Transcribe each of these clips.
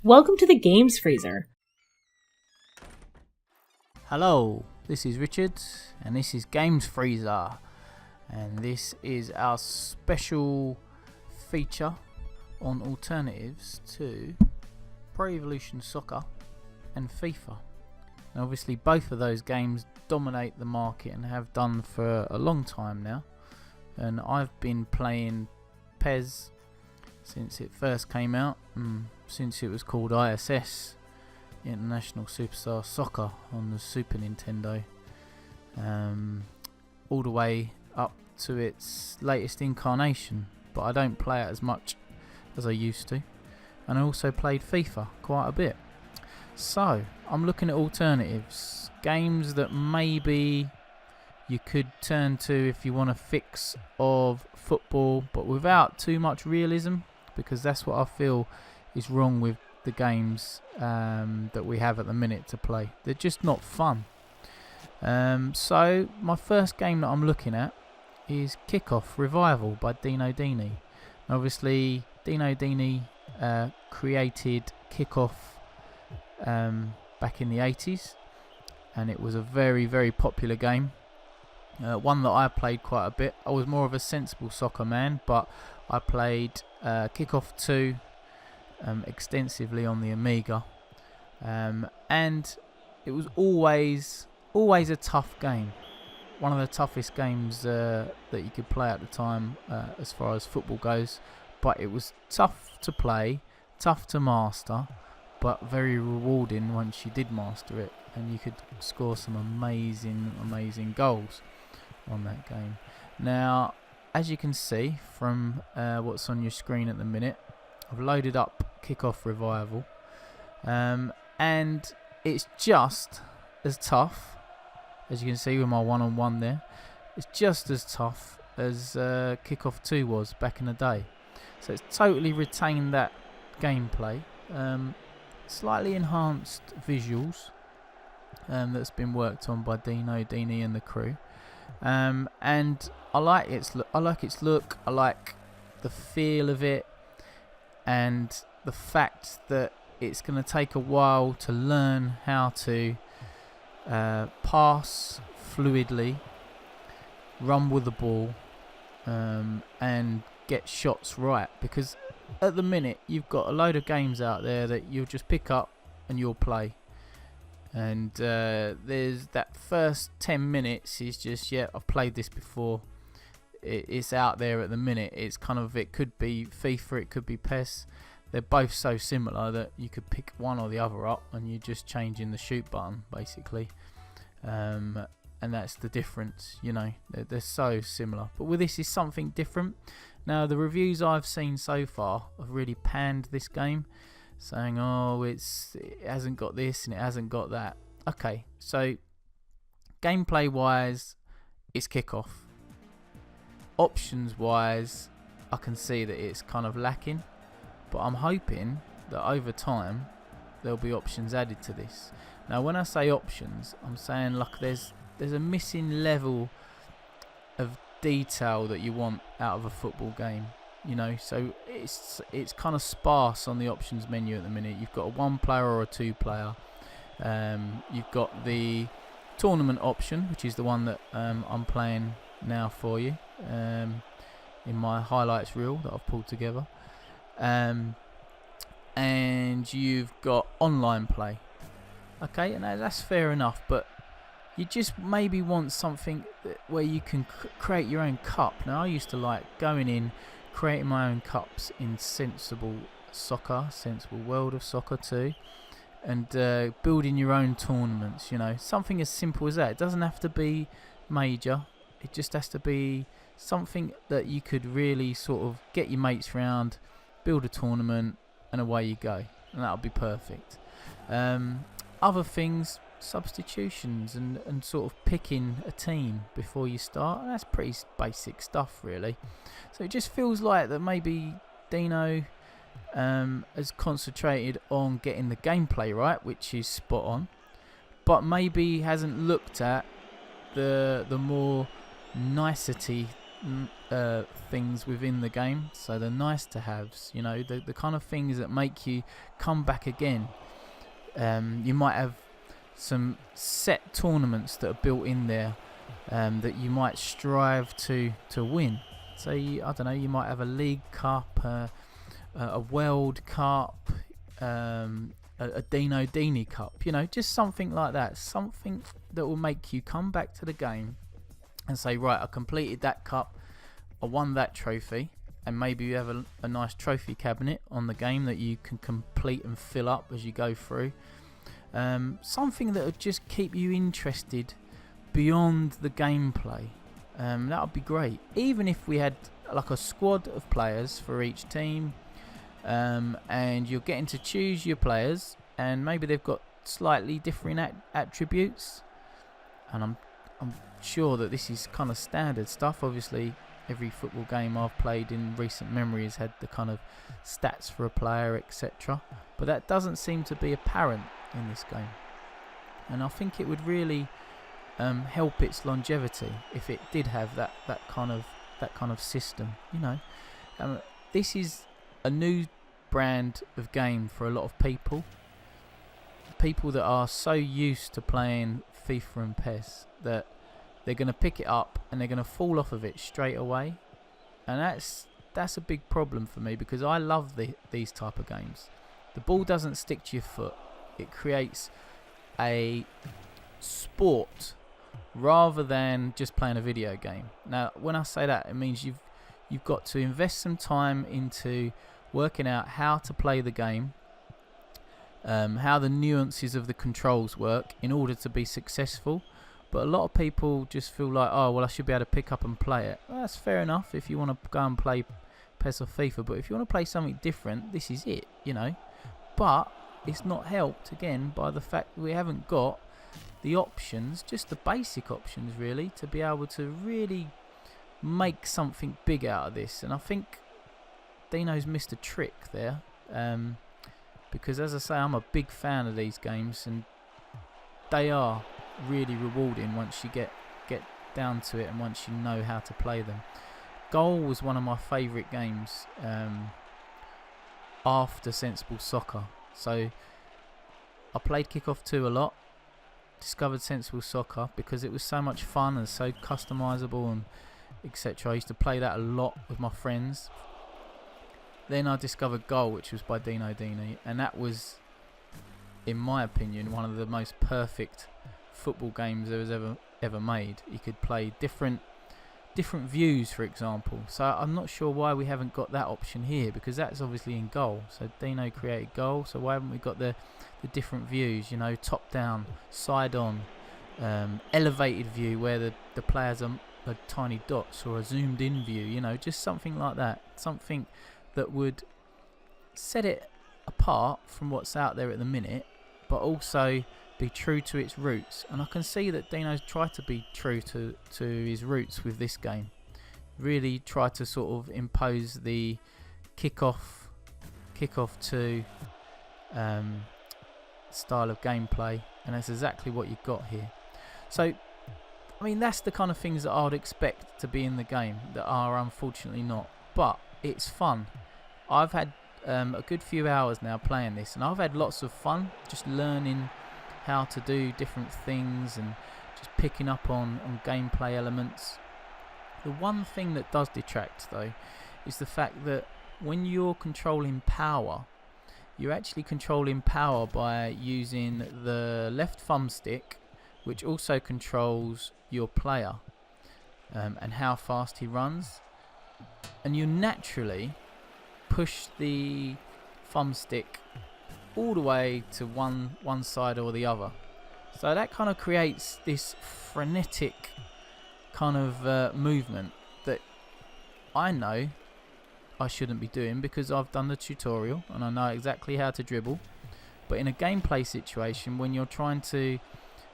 Welcome to the Games Freezer. Hello, this is Richard and this is Games Freezer, and this is our special feature on alternatives to Pro Evolution Soccer and FIFA. Now obviously both of those games dominate the market and have done for a long time now, and I've been playing PES since it first came out, since it was called ISS, International Superstar Soccer, on the Super Nintendo, all the way up to its latest incarnation, but I don't play it as much as I used to, and I also played FIFA quite a bit. So I'm looking at alternatives, games that maybe you could turn to if you want a fix of football but without too much realism, because that's what I feel is wrong with the games that we have at the minute to play. They're just not fun. So my first game that I'm looking at is Kickoff Revival by Dino Dini. Obviously Dino Dini created Kickoff back in the 80s, and it was a very popular game, one that I played quite a bit. I was more of a sensible soccer man, but I played Kickoff 2 extensively on the Amiga, and it was always a tough game, one of the toughest games that you could play at the time as far as football goes. But it was tough to play, tough to master, but very rewarding once you did master it, and you could score some amazing goals on that game. Now, as you can see from what's on your screen at the minute, I've loaded up Kickoff Revival, and it's just as tough, as you can see with my one-on-one there. It's just as tough as Kickoff 2 was back in the day. So it's totally retained that gameplay, slightly enhanced visuals that's been worked on by Dino Dini and the crew, and I like its look. I like the feel of it, and the fact that it's going to take a while to learn how to pass fluidly, run with the ball, and get shots right, because at the minute you've got a load of games out there that you'll just pick up and you'll play, and there's that first 10 minutes is just, yeah, I've played this before, it's out there at the minute. It's kind of, it could be FIFA, it could be PES. They're both so similar that you could pick one or the other up and you're just changing the shoot button basically, and that's the difference, you know. They're so similar, but with this is something different. Now the reviews I've seen so far have really panned this game, saying, oh, it hasn't got this and it hasn't got that. Okay, so gameplay wise it's Kickoff. Options wise I can see that it's kind of lacking, but I'm hoping that over time there'll be options added to this. Now when I say options, I'm saying like there's a missing level of detail that you want out of a football game, you know. So it's kind of sparse on the options menu at the minute. You've got a 1 player or a 2 player. You've got the tournament option, which is the one that I'm playing now for you in my highlights reel that I've pulled together, and you've got online play. Okay, and that's fair enough, but you just maybe want something where you can create your own cup. Now I used to like going in, creating my own cups in Sensible Soccer, Sensible World of Soccer 2, and building your own tournaments, you know, something as simple as that. It doesn't have to be major, it just has to be something that you could really sort of get your mates round, build a tournament, and away you go, and that'll be perfect. Other things, substitutions and sort of picking a team before you start, and that's pretty basic stuff really. So it just feels like that maybe Dino has concentrated on getting the gameplay right, which is spot on, but maybe hasn't looked at the more nicety things within the game, so the nice to haves, you know, the kind of things that make you come back again. You might have some set tournaments that are built in there that you might strive to win. So I don't know, you might have a League Cup, a World Cup, a Dino Dini Cup, you know, just something like that, something that will make you come back to the game and say, right, I completed that cup, I won that trophy. And maybe you have a nice trophy cabinet on the game that you can complete and fill up as you go through. Something that would just keep you interested beyond the gameplay. That would be great. Even if we had like a squad of players for each team, and you're getting to choose your players, and maybe they've got slightly different attributes. And I'm sure that this is kind of standard stuff. Obviously, every football game I've played in recent memory has had the kind of stats for a player, etc. But that doesn't seem to be apparent in this game. And I think it would really help its longevity if it did have that kind of system. You know, this is a new brand of game for a lot of people. People that are so used to playing FIFA and PES that they're going to pick it up and they're going to fall off of it straight away, and that's a big problem for me, because I love these type of games. The ball doesn't stick to your foot. It creates a sport rather than just playing a video game. Now, when I say that, it means you've got to invest some time into working out how to play the game, how the nuances of the controls work in order to be successful. But a lot of people just feel like, oh, well, I should be able to pick up and play it. Well, that's fair enough if you want to go and play PES or FIFA. But if you want to play something different, this is it, you know. But it's not helped, again, by the fact that we haven't got the options, just the basic options, really, to be able to really make something big out of this. And I think Dino's missed a trick there. Because, as I say, I'm a big fan of these games, and they are really rewarding once you get down to it and once you know how to play them. Goal was one of my favourite games after Sensible Soccer. So I played Kickoff 2 a lot, discovered Sensible Soccer because it was so much fun and so customisable and etc. I used to play that a lot with my friends. Then I discovered Goal, which was by Dino Dini, and that was, in my opinion, one of the most perfect football games there was ever made. You could play different views, for example. So I'm not sure why we haven't got that option here, because that's obviously in Goal. So Dino created Goal, so why haven't we got the different views, you know, top down, side on, elevated view where the players are tiny dots, or a zoomed in view, you know, just something like that. Something that would set it apart from what's out there at the minute, but also be true to its roots. And I can see that Dino's tried to be true to his roots with this game. Really tried to sort of impose the kickoff 2 style of gameplay, and that's exactly what you've got here. So I mean, that's the kind of things that I would expect to be in the game that are unfortunately not, but it's fun. I've had a good few hours now playing this, and I've had lots of fun just learning how to do different things and just picking up on gameplay elements. The one thing that does detract, though, is the fact that when you're controlling power, you're actually controlling power by using the left thumbstick, which also controls your player and how fast he runs. And you naturally push the thumbstick all the way to one side or the other. So that kind of creates this frenetic kind of movement that I know I shouldn't be doing, because I've done the tutorial and I know exactly how to dribble. But in a gameplay situation, when you're trying to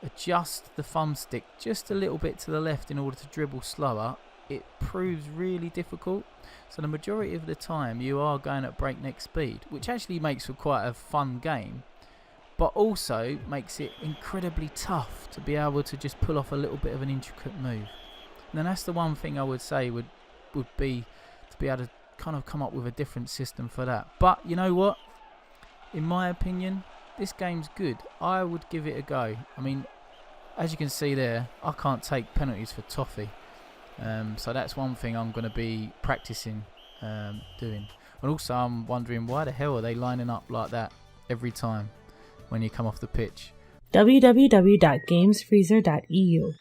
adjust the thumbstick just a little bit to the left in order to dribble slower, it proves really difficult. So the majority of the time you are going at breakneck speed, which actually makes for quite a fun game, but also makes it incredibly tough to be able to just pull off a little bit of an intricate move. then that's the one thing I would say would be to be able to kind of come up with a different system for that. But you know what? In my opinion, this game's good. I would give it a go. I mean, as you can see there, I can't take penalties for toffee. So that's one thing I'm going to be practicing doing. And also I'm wondering, why the hell are they lining up like that every time when you come off the pitch? www.gamesfreezer.eu